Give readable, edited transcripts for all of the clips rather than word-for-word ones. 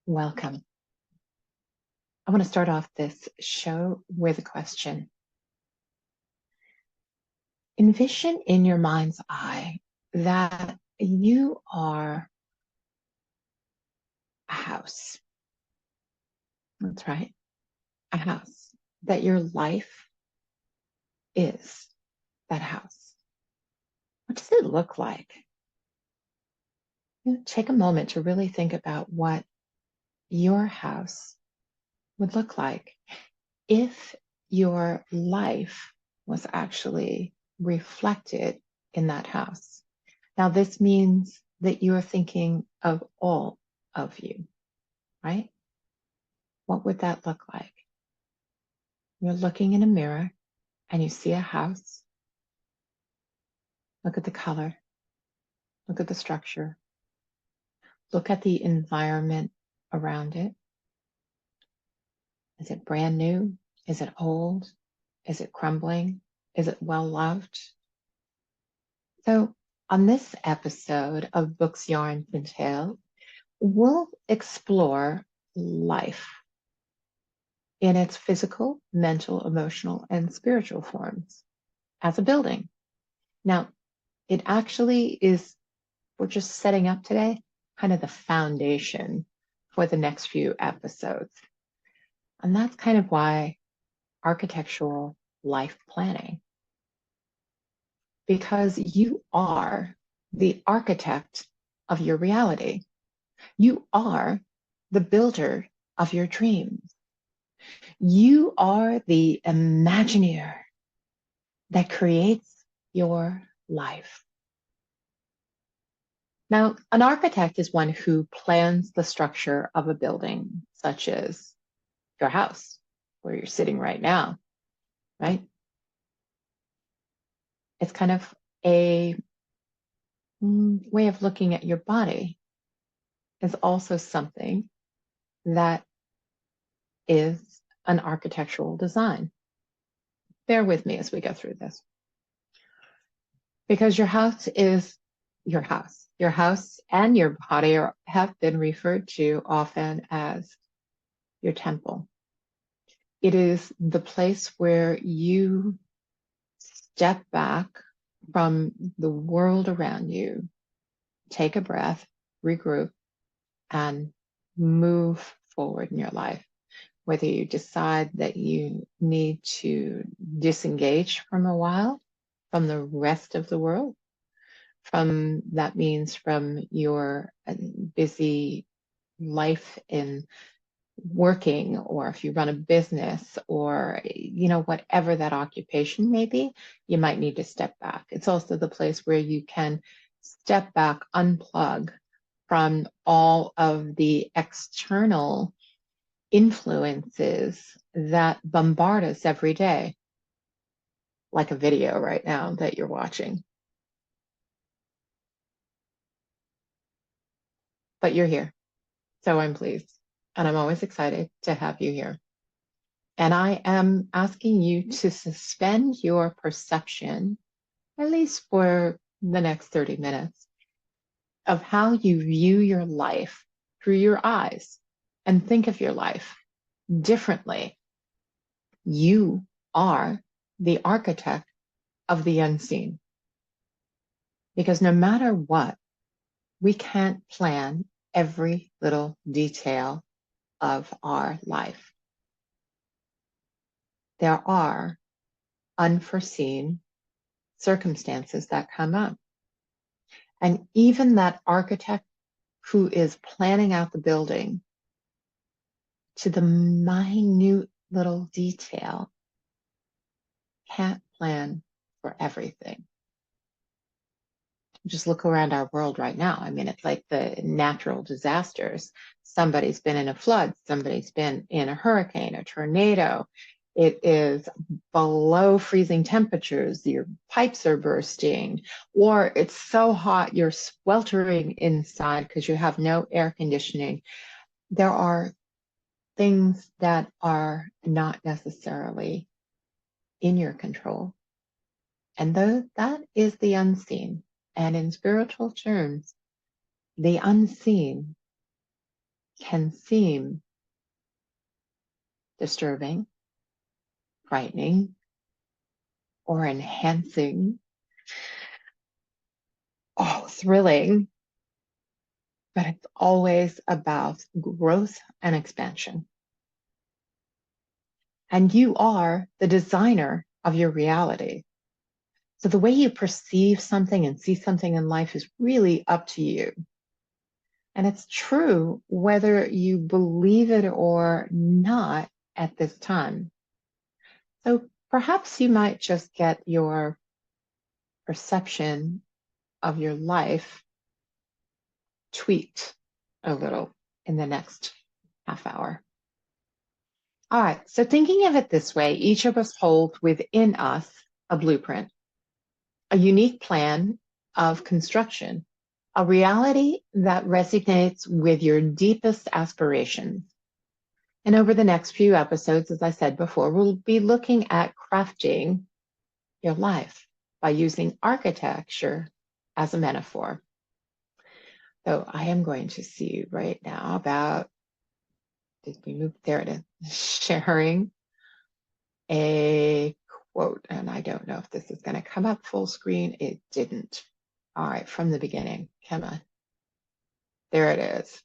Welcome. I want to start off this show with a question. Envision in your mind's eye that you are a house. That's right, a house. That your life is that house. What does it look like? Take a moment to really think about what your house would look like if your life was actually reflected in that house. Now, this means that you are thinking of all of you, right? What would that look like? You're looking in a mirror and you see a house. Look at the color. Look at the structure. Look at the environment around it. Is it brand new? Is it old? Is it crumbling? Is it well loved? So, on this episode of Books, Yarns, and Tales, we'll explore life in its physical, mental, emotional, and spiritual forms as a building. Now, it actually is, we're just setting up today, kind of the foundation for the next few episodes. And that's kind of why architectural life planning, because you are the architect of your reality. You are the builder of your dreams. You are the Imagineer that creates your life. Now, an architect is one who plans the structure of a building, such as your house, where you're sitting right now, right? It's kind of a way of looking at your body, is also something that is an architectural design. Bear with me as we go through this. Because your house is your house. Your house and your body have been referred to often as your temple. It is the place where you step back from the world around you, take a breath, regroup, and move forward in your life. Whether you decide that you need to disengage from a while from the rest of the world, that means from your busy life in working, or if you run a business, or whatever that occupation may be, you might need to step back. It's also the place where you can step back, unplug from all of the external influences that bombard us every day, like a video right now that you're watching. But you're here, so I'm pleased, and I'm always excited to have you here. And I am asking you to suspend your perception, at least for the next 30 minutes, of how you view your life through your eyes, and think of your life differently. You are the architect of the unseen. Because no matter what, we can't plan every little detail of our life. There are unforeseen circumstances that come up. And even that architect who is planning out the building to the minute little detail can't plan for everything. Just look around our world right now. I mean, it's like the natural disasters. Somebody's been in a flood, somebody's been in a hurricane, a tornado. It is below freezing temperatures, your pipes are bursting, or it's so hot you're sweltering inside because you have no air conditioning. There are things that are not necessarily in your control. And that is the unseen. And in spiritual terms, the unseen can seem disturbing, frightening, or enhancing, oh, thrilling, but it's always about growth and expansion. And you are the designer of your reality. So the way you perceive something and see something in life is really up to you. And it's true whether you believe it or not at this time. So perhaps you might just get your perception of your life tweaked a little in the next half hour. All right, so thinking of it this way, each of us holds within us a blueprint, a unique plan of construction, a reality that resonates with your deepest aspirations. And over the next few episodes, as I said before, we'll be looking at crafting your life by using architecture as a metaphor. So I am going to see right now about, did we move? There it is, sharing a quote. And I don't know if this is going to come up full screen. It didn't. All right, from the beginning, come on. There it is.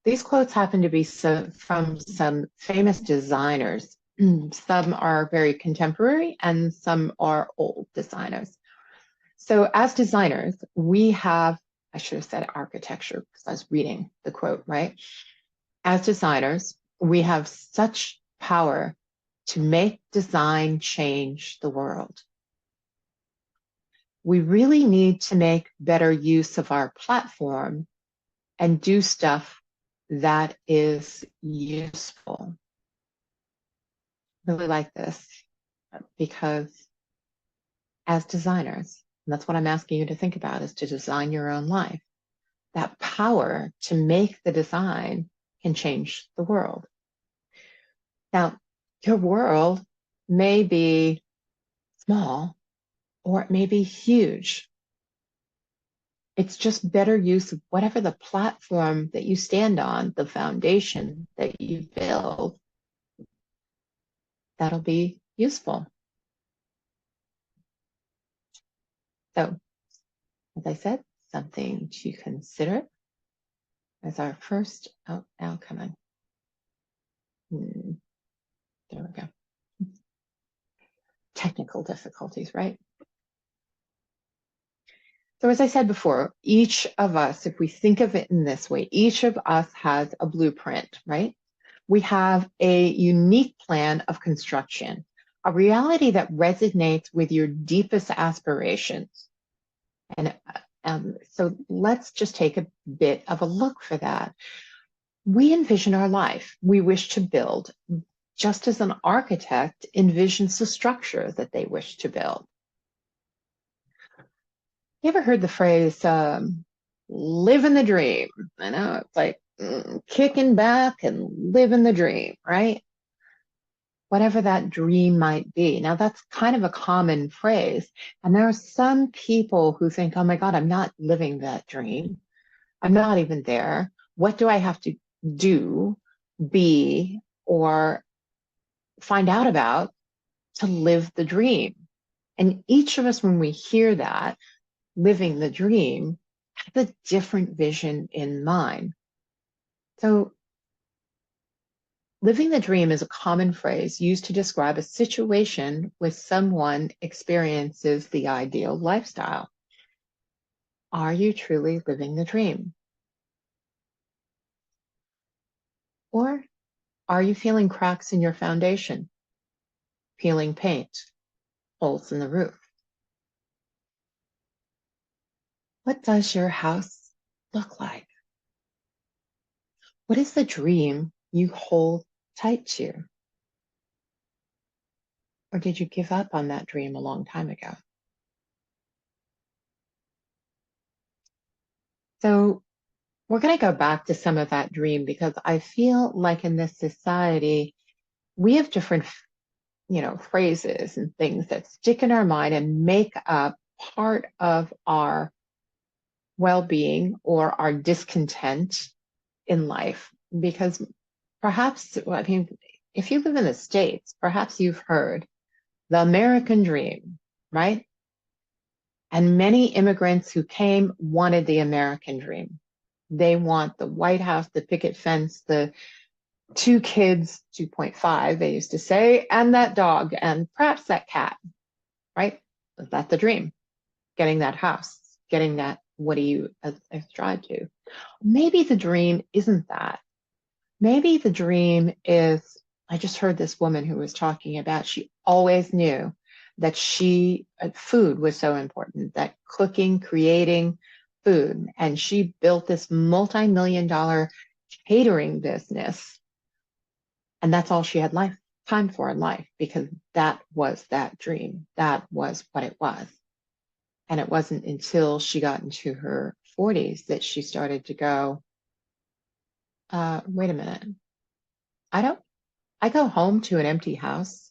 These quotes happen to be from some famous designers. Some are very contemporary and some are old designers. So as designers, we have, I should have said architecture because I was reading the quote, right? As designers, we have such power to make design change the world. We really need to make better use of our platform and do stuff that is useful. Really like this because as designers, and that's what I'm asking you to think about, is to design your own life. That power to make the design can change the world. Now, your world may be small or it may be huge. It's just better use of whatever the platform that you stand on, the foundation that you build, that'll be useful. So, as I said, something to consider as our first, oh, now come on. There we go. Technical difficulties, right? So as I said before, each of us, if we think of it in this way, each of us has a blueprint, right? We have a unique plan of construction, a reality that resonates with your deepest aspirations. And so let's just take a bit of a look for that. We envision our life. We wish to build, just as an architect envisions the structure that they wish to build. You ever heard the phrase, living the dream? I know it's like kicking back and living the dream, right? Whatever that dream might be. Now, that's kind of a common phrase. And there are some people who think, oh my God, I'm not living that dream. I'm not even there. What do I have to do, be, or find out about to live the dream? And each of us, when we hear that, living the dream, have a different vision in mind. So living the dream is a common phrase used to describe a situation where someone experiences the ideal lifestyle. Are you truly living the dream? Or are you feeling cracks in your foundation, peeling paint, holes in the roof? What does your house look like? What is the dream you hold tight to? Or did you give up on that dream a long time ago? So we're going to go back to some of that dream because I feel like in this society, we have different, phrases and things that stick in our mind and make up part of our well-being or our discontent in life. Because perhaps, I mean, if you live in the States, perhaps you've heard the American dream, right? And many immigrants who came wanted the American dream. They want the White House, the picket fence, the two kids, 2.5, they used to say, and that dog, and perhaps that cat, right? That's the dream. Getting that house, getting that, what do you ascribe to? Maybe the dream isn't that. Maybe the dream is, I just heard this woman who was talking about, she always knew that food was so important, that cooking, creating food, and she built this multi-million-dollar catering business. And that's all she had time for in life, because that was that dream. That was what it was. And it wasn't until she got into her 40s that she started to go, wait a minute. I go home to an empty house.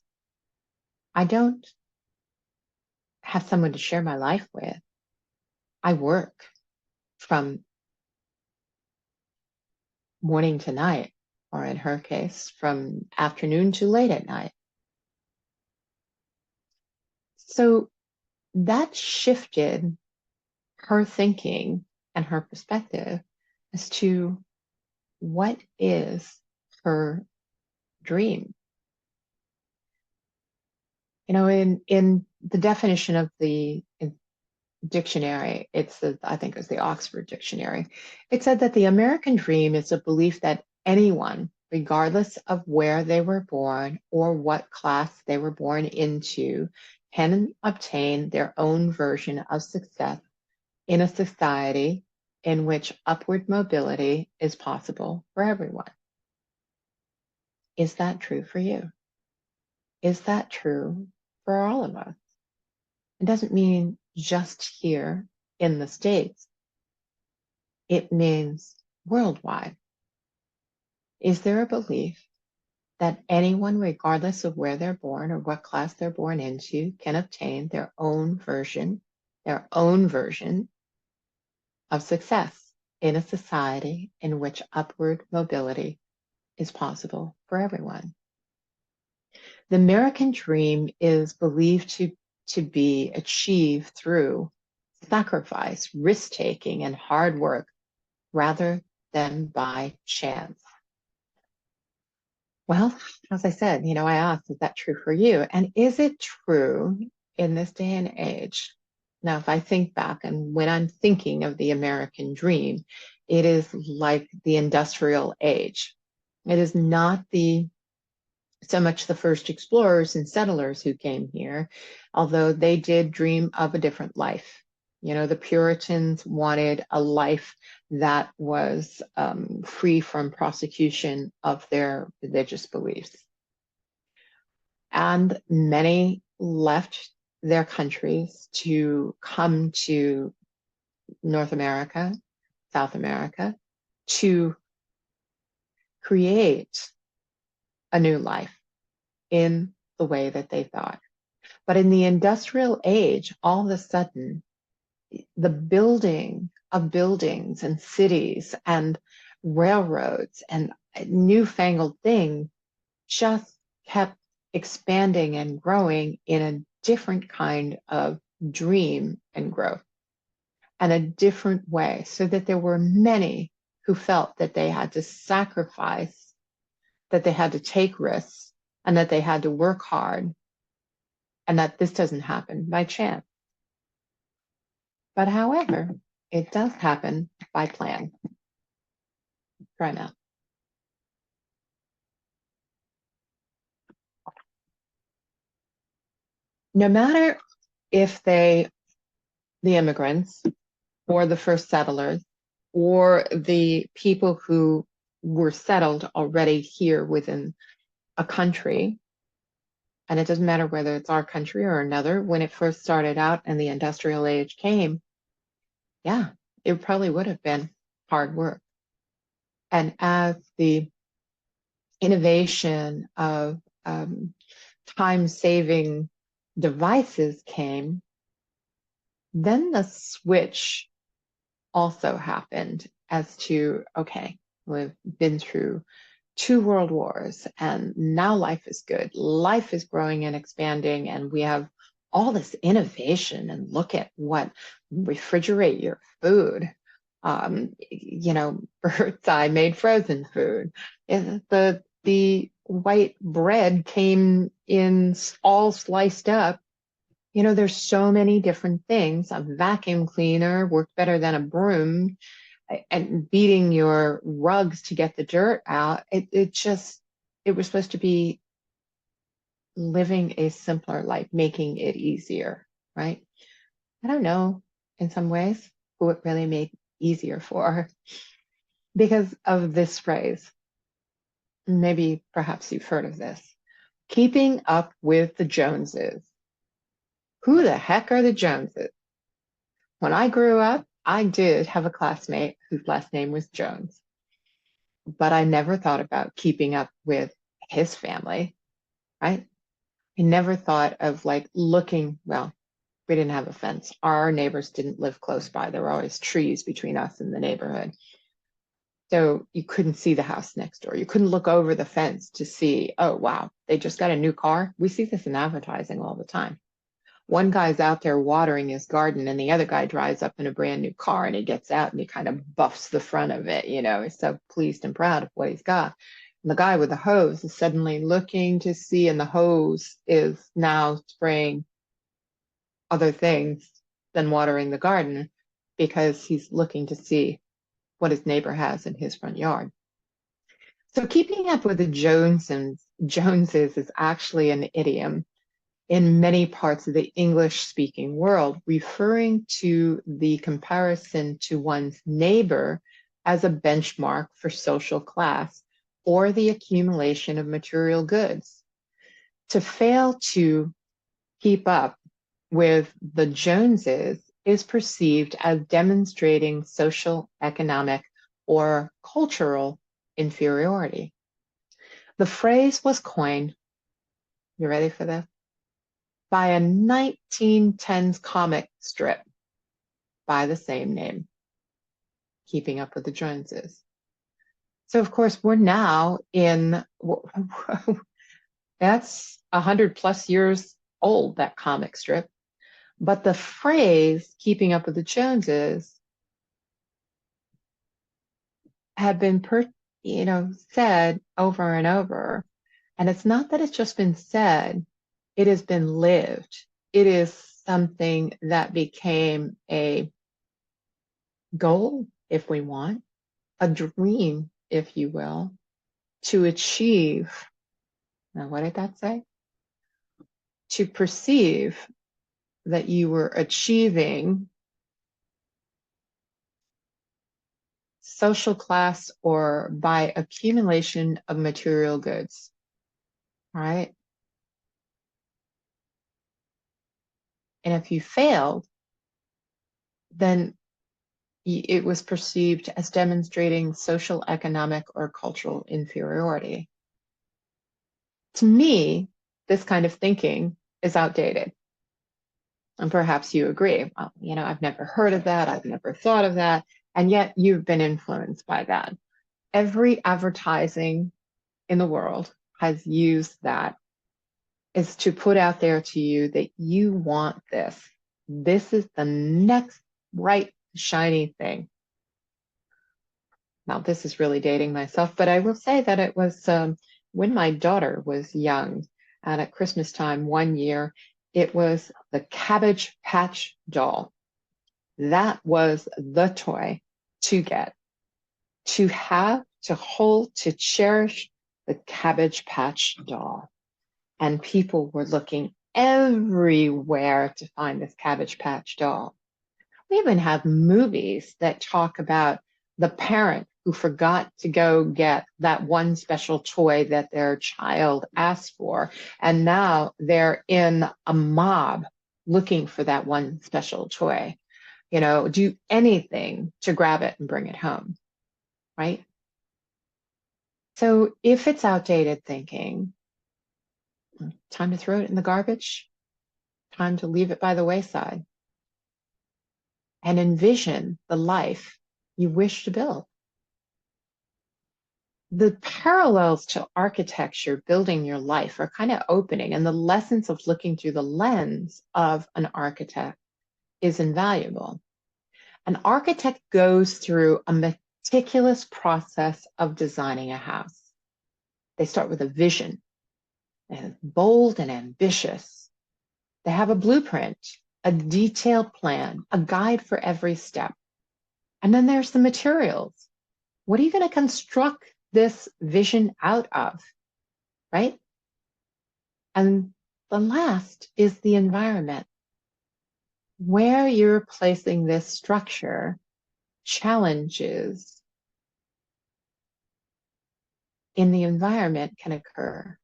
I don't have someone to share my life with. I work from morning to night, or in her case, from afternoon to late at night. So that shifted her thinking and her perspective as to what is her dream. You know, in the definition of the dictionary, I think it's the Oxford Dictionary, it said that the American dream is a belief that anyone, regardless of where they were born or what class they were born into, can obtain their own version of success in a society in which upward mobility is possible for everyone. Is that true for you? Is that true for all of us? It doesn't mean just here in the States. It means worldwide. Is there a belief that anyone, regardless of where they're born or what class they're born into, can obtain their own version of success in a society in which upward mobility is possible for everyone? The American dream is believed to be achieved through sacrifice, risk-taking, and hard work rather than by chance. Well, as I said, I asked, is that true for you? And is it true in this day and age? Now, if I think back, and when I'm thinking of the American dream, it is like the industrial age. It is not so much the first explorers and settlers who came here, although they did dream of a different life. The Puritans wanted a life that was free from prosecution of their religious beliefs. And many left their countries to come to North America, South America, to create a new life in the way that they thought. But in the industrial age, all of a sudden, the building of buildings and cities and railroads and newfangled things just kept expanding and growing in a different kind of dream and growth, and a different way, so that there were many who felt that they had to sacrifice, that they had to take risks, and that they had to work hard, and that this doesn't happen by chance. But however, it does happen by plan. Try now. No matter if the immigrants or the first settlers or the people who were settled already here within a country, and it doesn't matter whether it's our country or another, when it first started out and the industrial age came, yeah, it probably would have been hard work. And as the innovation of time-saving devices came, then the switch also happened as to, okay, we've been through two world wars and now life is good. Life is growing and expanding, and we have all this innovation. And look at what refrigerate your food. Bird's eye made frozen food. The white bread came in all sliced up. There's so many different things. A vacuum cleaner worked better than a broom, and beating your rugs to get the dirt out. It was supposed to be living a simpler life, making it easier, right? I don't know in some ways who it really made easier for because of this phrase. Maybe perhaps you've heard of this. Keeping up with the Joneses. Who the heck are the Joneses? When I grew up, I did have a classmate whose last name was Jones, but I never thought about keeping up with his family, right? I never thought of like looking, well, we didn't have a fence. Our neighbors didn't live close by. There were always trees between us and the neighborhood. So you couldn't see the house next door. You couldn't look over the fence to see, oh, wow, they just got a new car. We see this in advertising all the time. One guy's out there watering his garden, and the other guy drives up in a brand new car, and he gets out and he kind of buffs the front of it. He's so pleased and proud of what he's got. And the guy with the hose is suddenly looking to see, and the hose is now spraying other things than watering the garden because he's looking to see what his neighbor has in his front yard. So keeping up with the Joneses is actually an idiom in many parts of the English-speaking world, referring to the comparison to one's neighbor as a benchmark for social class or the accumulation of material goods. To fail to keep up with the Joneses is perceived as demonstrating social, economic, or cultural inferiority. The phrase was coined, you ready for this? By a 1910s comic strip by the same name, Keeping Up with the Joneses. So, of course, we're now in, that's 100 plus years old, that comic strip. But the phrase, Keeping Up with the Joneses, had been said over and over. And it's not that it's just been said, it has been lived. It is something that became a goal, if we want, a dream, if you will, to achieve. Now, what did that say? To perceive that you were achieving social class or by accumulation of material goods. All right. And if you failed, then it was perceived as demonstrating social, economic, or cultural inferiority. To me, this kind of thinking is outdated. And perhaps you agree. Well, I've never heard of that. I've never thought of that. And yet you've been influenced by that. Every advertising in the world has used that, is to put out there to you that you want this. This is the next bright, shiny thing. Now, this is really dating myself, but I will say that it was when my daughter was young, and at Christmas time one year, it was the Cabbage Patch doll. That was the toy to get, to have, to hold, to cherish the Cabbage Patch doll. And people were looking everywhere to find this Cabbage Patch doll. We even have movies that talk about the parent who forgot to go get that one special toy that their child asked for. And now they're in a mob looking for that one special toy. Do anything to grab it and bring it home, right? So if it's outdated thinking, time to throw it in the garbage, time to leave it by the wayside. and envision the life you wish to build. The parallels to architecture building your life are kind of opening, and the lessons of looking through the lens of an architect is invaluable. An architect goes through a meticulous process of designing a house. They start with a vision, and bold and ambitious. They have a blueprint, a detailed plan, a guide for every step. And then there's the materials. What are you going to construct this vision out of, right? And the last is the environment. Where you're placing this structure challenges in the environment can occur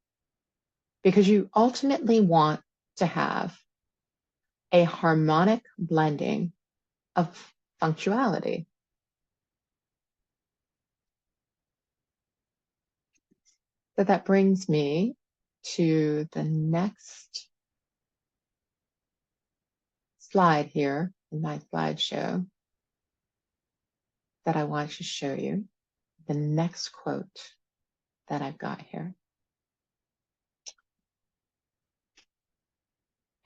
because you ultimately want to have a harmonic blending of functionality. So that brings me to the next slide here in my slideshow that I want to show you. The next quote that I've got here.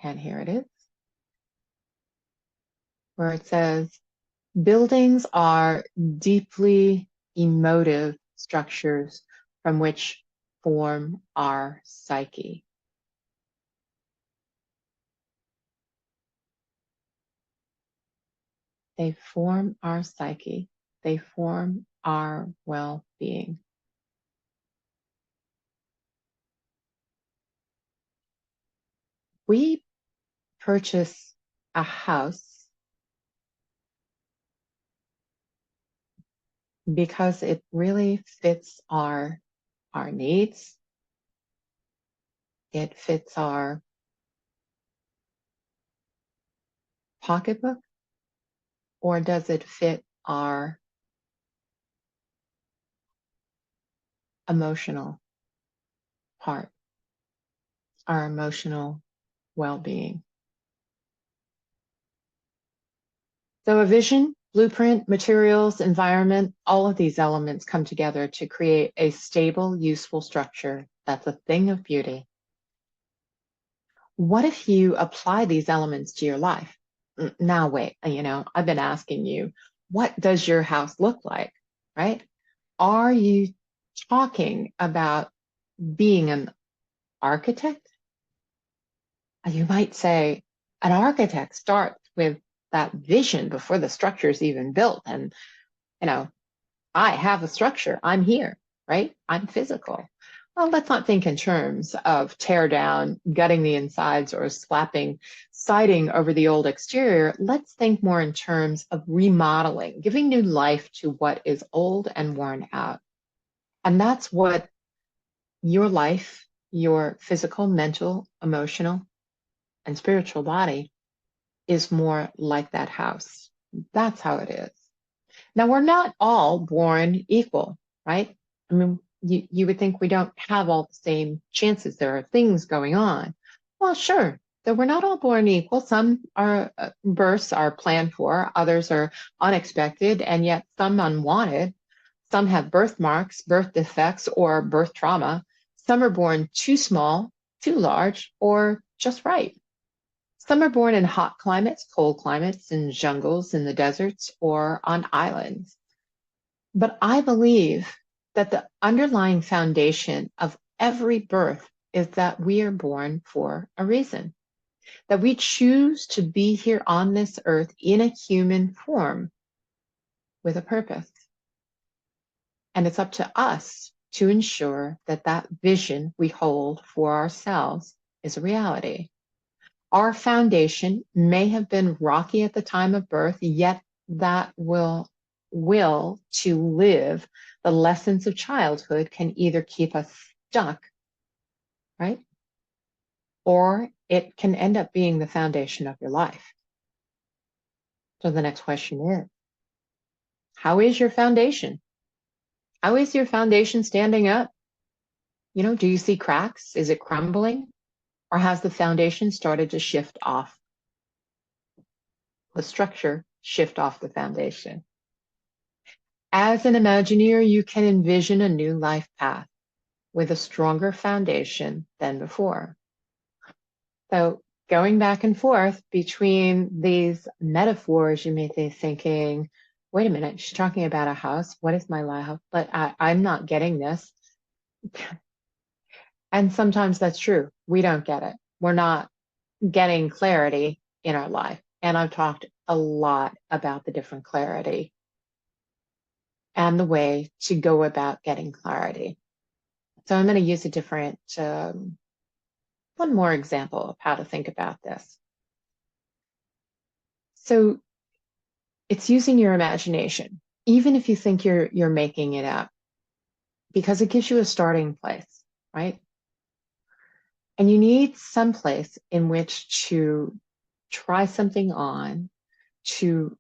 And here it is, where it says, buildings are deeply emotive structures from which form our psyche. They form our psyche. They form our well-being. We purchase a house because it really fits our needs. It fits our pocketbook, or does it fit our emotional part, our emotional well-being? So a vision, blueprint, materials, environment, all of these elements come together to create a stable, useful structure that's a thing of beauty. What if you apply these elements to your life? Now, wait, I've been asking you, what does your house look like, right? Are you talking about being an architect? You might say an architect starts with that vision before the structure is even built. And, I have a structure. I'm here, right? I'm physical. Well, let's not think in terms of tear down, gutting the insides, or slapping siding over the old exterior. Let's think more in terms of remodeling, giving new life to what is old and worn out. And that's what your life, your physical, mental, emotional, and spiritual body is more like that house. That's how it is. Now, we're not all born equal, right? I mean, you would think we don't have all the same chances. There are things going on. Well, sure, that we're not all born equal. Some births are planned for, others are unexpected, and yet some unwanted. Some have birthmarks, birth defects, or birth trauma. Some are born too small, too large, or just right. Some are born in hot climates, cold climates, in jungles, in the deserts, or on islands. But I believe that the underlying foundation of every birth is that we are born for a reason, that we choose to be here on this earth in a human form with a purpose. And it's up to us to ensure that that vision we hold for ourselves is a reality. Our foundation may have been rocky at the time of birth, yet that will to live the lessons of childhood can either keep us stuck, right? Or it can end up being the foundation of your life. So the next question is, how is your foundation? How is your foundation standing up? Do you see cracks? Is it crumbling? Or has the foundation started to shift off? The structure shift off the foundation. As an Imagineer, you can envision a new life path with a stronger foundation than before. So going back and forth between these metaphors, you may be thinking, wait a minute, she's talking about a house. What is my life? But I'm not getting this. And sometimes that's true. We don't get it. We're not getting clarity in our life. And I've talked a lot about the different clarity and the way to go about getting clarity. So I'm going to use a different, one more example of how to think about this. So it's using your imagination, even if you think you're making it up, because it gives you a starting place, right? And you need some place in which to try something on, to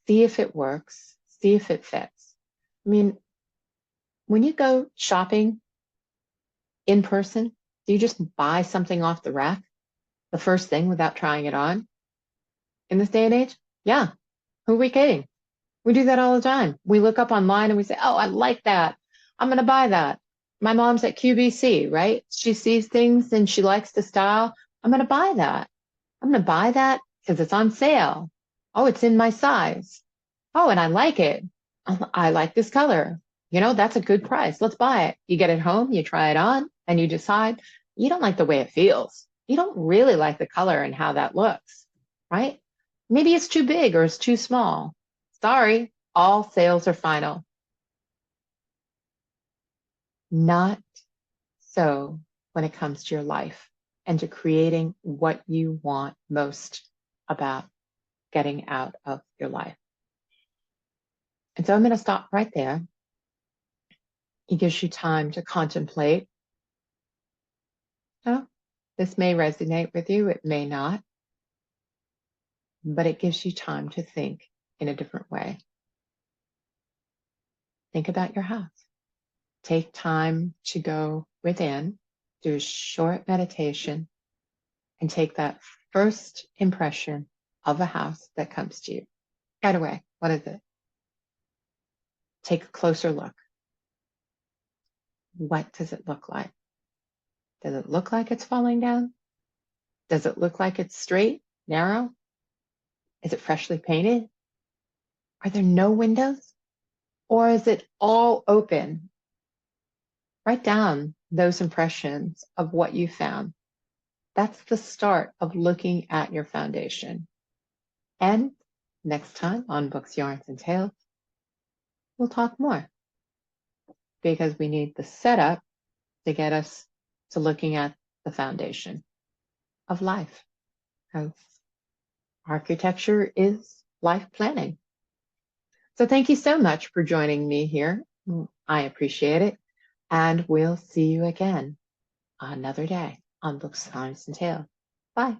see if it works, see if it fits. I mean, when you go shopping in person, do you just buy something off the rack the first thing without trying it on in this day and age? Yeah. Who are we kidding? We do that all the time. We look up online and we say, oh, I like that. I'm going to buy that. My mom's at QVC, right? She sees things and she likes the style. I'm going to buy that. I'm going to buy that because it's on sale. Oh, it's in my size. Oh, and I like it. I like this color. You know, that's a good price. Let's buy it. You get it home, you try it on, and you decide you don't like the way it feels. You don't really like the color and how that looks, right? Maybe it's too big or it's too small. Sorry, all sales are final. Not so when it comes to your life and to creating what you want most about getting out of your life. And so I'm going to stop right there. It gives you time to contemplate. Oh, this may resonate with you, it may not, but it gives you time to think in a different way. Think about your house. Take time to go within, do a short meditation, and take that first impression of a house that comes to you. Right away, what is it? Take a closer look. What does it look like? Does it look like it's falling down? Does it look like it's straight, narrow? Is it freshly painted? Are there no windows? Or is it all open? Write down those impressions of what you found. That's the start of looking at your foundation. And next time on Books, Yarns, and Tales, we'll talk more because we need the setup to get us to looking at the foundation of life. Because architecture is life planning. So thank you so much for joining me here. I appreciate it. And we'll see you again another day on Books, Yarns, and Tales. Bye.